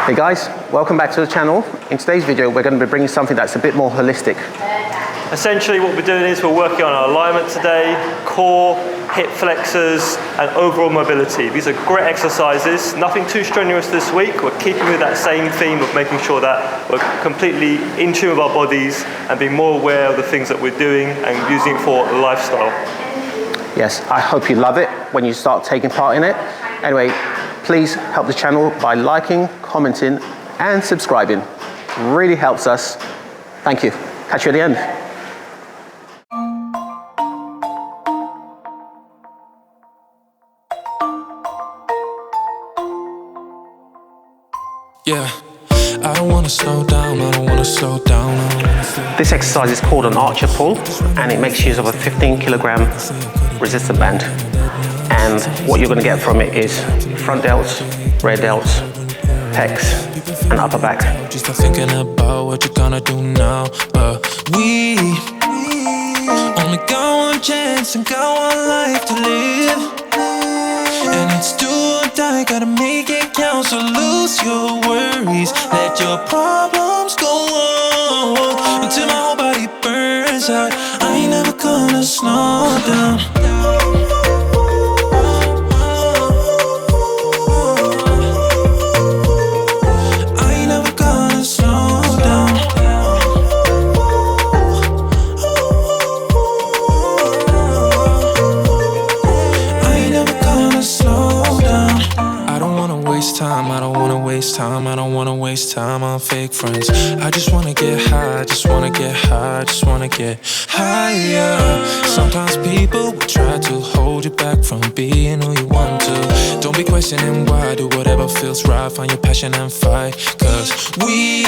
Hey guys, welcome back to the channel. In today's video, we're going to be bringing something that's a bit more holistic. Essentially what we're doing is we're working on our alignment today, core, hip flexors, and overall mobility. These are great exercises, nothing too strenuous this week. We're keeping with that same theme of making sure that we're completely in tune with our bodies and being more aware of the things that we're doing and using it for lifestyle. Yes, I hope you love it when you start taking part in it. Anyway, please help the channel by liking, commenting, and subscribing. Really helps us. Thank you. Catch you at the end. Yeah, I don't want to slow down, I don't want to slow down. This exercise is called an archer pull, and it makes use of a 15-kilogram resistant band. And what you're going to get from it is front delts, rear delts, pecs, and upper back. Just thinking about what you're gonna do now, but we only got one chance and got one life to live. And it's do or die, gotta make it count. So lose your worries, let your problems go on until my whole body burns out. I ain't never gonna slow down. I don't wanna waste time on fake friends. I just wanna get high, just wanna get high, just wanna get higher. Sometimes people will try to hold you back from being who you want to. Don't be questioning why, do whatever feels right, find your passion and fight. Cause we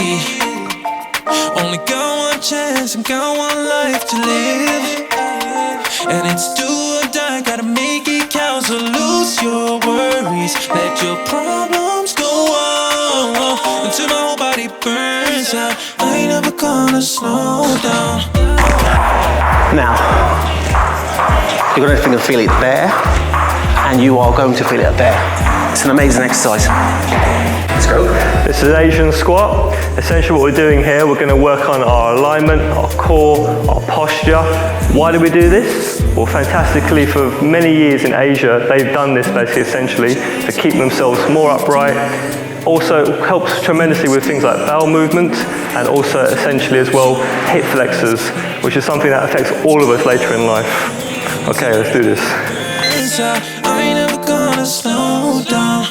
only got one chance and got one life to live. And it's do or die, gotta make it count. So lose your worries, let your problems go on until my whole body burns out. I ain't never gonna slow down. Now, you're going to feel it there, and you are going to feel it there. It's an amazing exercise. Let's go. This is Asian squat. Essentially what we're doing here, we're going to work on our alignment, our core, our posture. Why do we do this? Well, fantastically, for many years in Asia, they've done this basically essentially to keep themselves more upright. Also helps tremendously with things like bowel movement, and also essentially as well hip flexors, which is something that affects all of us later in life. Okay, let's do this. I ain't never gonna slow down.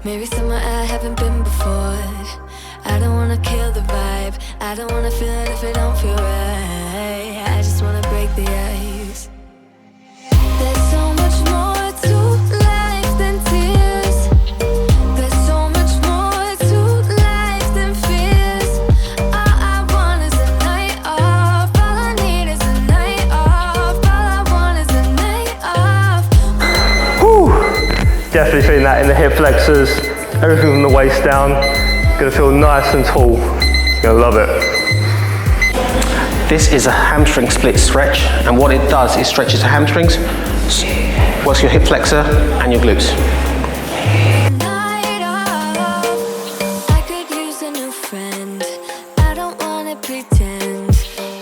Maybe somewhere I haven't been before. I don't wanna kill the vibe. I don't wanna feel it if it don't feel right. I just wanna break the ice. There's so much more to life than tears. There's so much more to life than fears. All I want is a night off. All I need is a night off. All I want is a night off. Whew. Definitely feeling that in the hip flexors. Everything from the waist down. Gonna feel nice and tall. Gonna love it. This is a hamstring split stretch, and what it does is stretches the hamstrings, works your hip flexor and your glutes. Night off. I could use a new friend. I don't wanna pretend.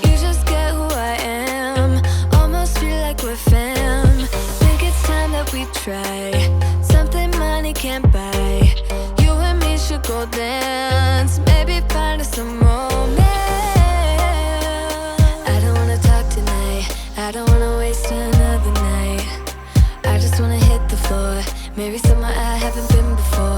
You just get who I am. Almost feel like we're fam. Think it's time that we try something money can't buy. You and me should go dance. Maybe find us some romance. I don't wanna talk tonight. I don't wanna waste another night. I just wanna hit the floor. Maybe somewhere I haven't been before.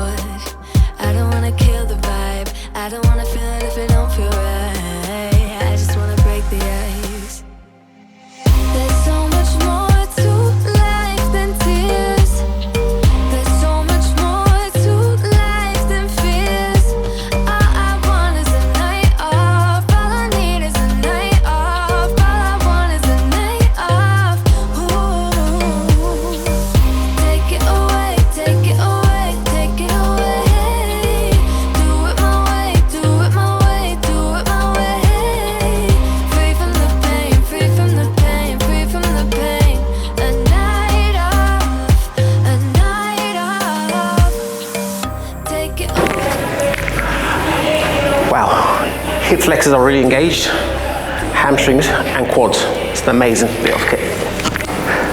hip flexors are really engaged, hamstrings and quads. It's an amazing bit of kit.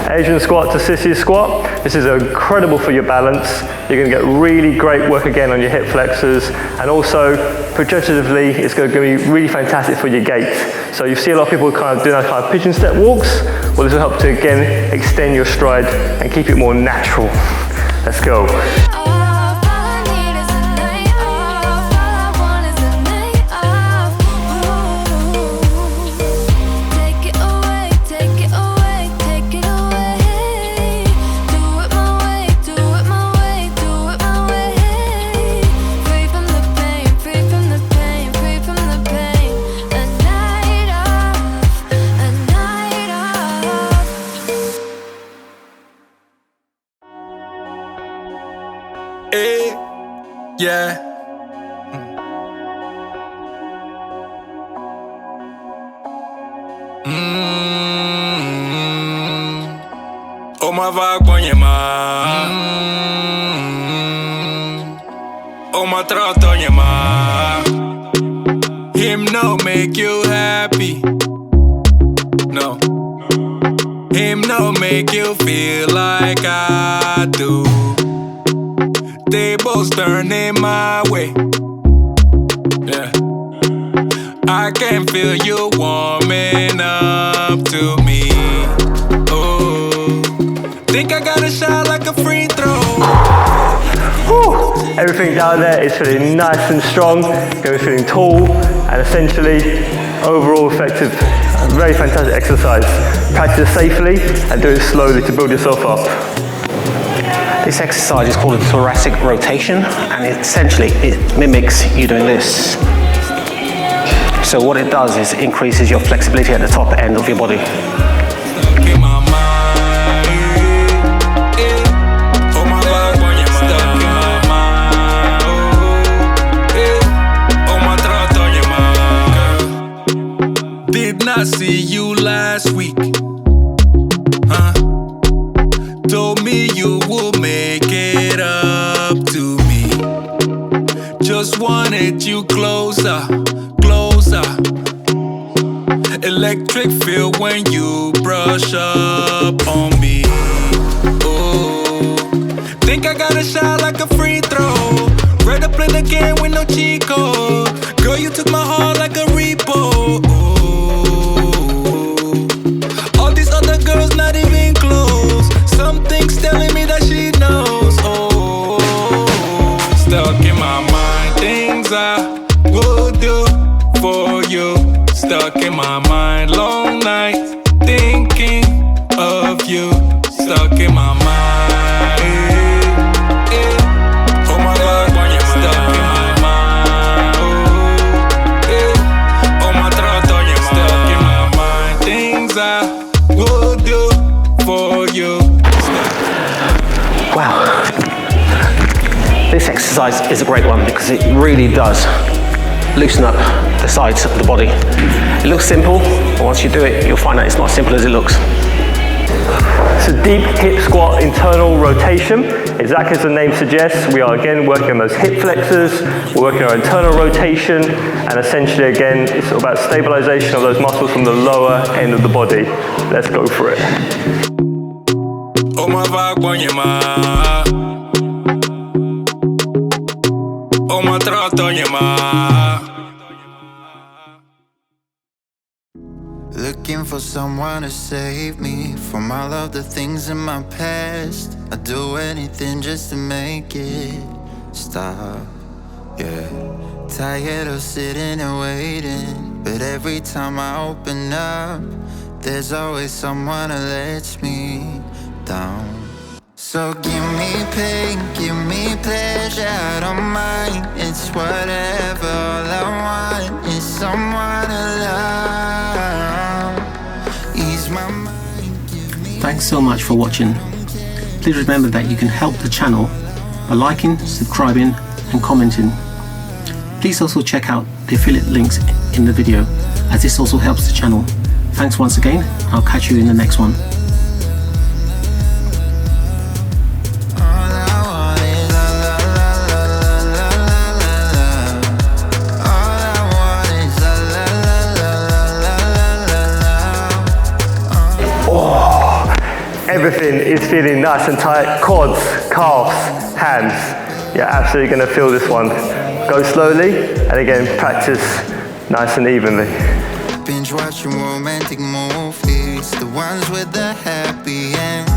Asian squat to Sissy squat. This is incredible for your balance. You're going to get really great work again on your hip flexors, and also progressively it's going to be really fantastic for your gait. So you see a lot of people kind of doing that kind of pigeon step walks. Well, this will help to again extend your stride and keep it more natural. Let's go. Yeah. Oh, my vibe on your mind. Oh, my throat on your mind. Him no make you happy. No. Him no make you feel like I do. They both turning my way. Yeah. I can feel you warming up to me. Oh, think I got a shot like a free throw. Whew. Everything down there is feeling nice and strong, going to be feeling tall, and essentially overall effective. Very fantastic exercise. Practice safely and do it slowly to build yourself up. This exercise is called a thoracic rotation, and essentially it mimics you doing this. So what it does is increases your flexibility at the top end of your body. Did not see you last week. Told me you will make it up to me. Just wanted you closer, closer. Electric feel when you brush up on me. Oh, think I got a shot like a free throw. Ready to play the game with no Chico. Girl, you took my heart like a repo. All these other girls not even close. Something's telling me that she knows. Oh, stuck in my mind, things I would do for you. Stuck in my mind, long nights thinking of you. Stuck in my mind. Oh my God, stuck in my mind. Oh my throat on your mind. Stuck in my mind, things I would do for you. Wow. This exercise is a great one because it really does loosen up the sides of the body. It looks simple, but once you do it, you'll find out it's not as simple as it looks. It's a deep hip squat internal rotation. Exactly as the name suggests, we are again working on those hip flexors, we're working on our internal rotation, and essentially again, it's about stabilization of those muscles from the lower end of the body. Let's go for it. Oh my vibe on your mind. Oh my throat on your mind. Looking for someone to save me from all of the things in my past. I'd do anything just to make it stop, yeah. Tired of sitting and waiting, but every time I open up, there's always someone who lets me down. So give me pain, give me pleasure, I don't mind. It's whatever, all I want is someone to love. Ease my mind, give me. Thanks so much for watching. Please remember that you can help the channel by liking, subscribing and commenting. Please also check out the affiliate links in the video, as this also helps the channel. Thanks once again. I'll catch you in the next one. All I want is everything is feeling nice and tight. Quads, calves, hams. You're absolutely going to feel this one. Go slowly, and again, practice nice and evenly. Binge watching romantic movies, the ones with the happy end,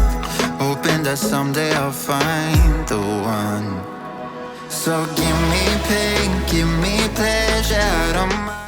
hoping that someday I'll find the one. So give me pain, give me pleasure out of my